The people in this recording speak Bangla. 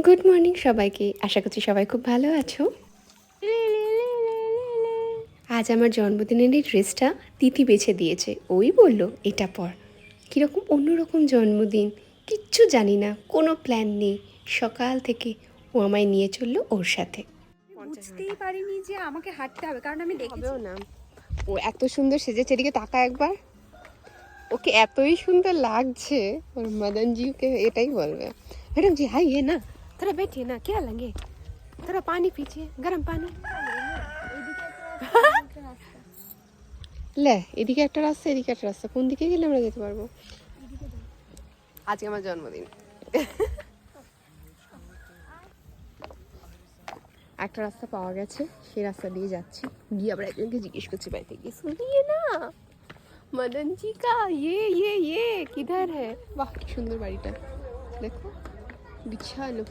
গুড মর্নিং সবাইকে, আশা করছি সবাই খুব ভালো আছো। আজ আমার জন্মদিনের এই ড্রেসটা তিথি বেছে দিয়েছে। ওই বলল এটা পর। কীরকম অন্যরকম জন্মদিন, কিচ্ছু জানি না, কোনো প্ল্যান নেই। সকাল থেকে ও আমায় নিয়ে চললো ওর সাথে। বুঝতেই পারিনি যে আমাকে হাঁটতে হবে, কারণ আমি দেখেছি হবেও না, ও এত সুন্দর সেজেছে। এদিকে তাকা একবার, ওকে এতই সুন্দর লাগছে। ওর মদনজি ওকে এটাই বলবে, ম্যাডাম জি হাই ये ना थोड़ा बैठिए ना, क्या लेंगे, थोड़ा पानी पीजिए, गरम पानी। লে এদিকে একটা রাস্তা, এদিকে একটা রাস্তা, কোন দিকে গেলে আমরা যেতে পারবো? আজকে আমার জন্মদিন। একটা রাস্তা পাওয়া গেছে, সেই রাস্তা দিয়ে যাচ্ছি। গিয়ে আবার একজনকে জিজ্ঞেস করছি বাড়িতে গিয়ে, শুনিয়ে না मदन जी का ये किधर है। বাহ কি সুন্দর বাড়িটা, দেখো বিছানো।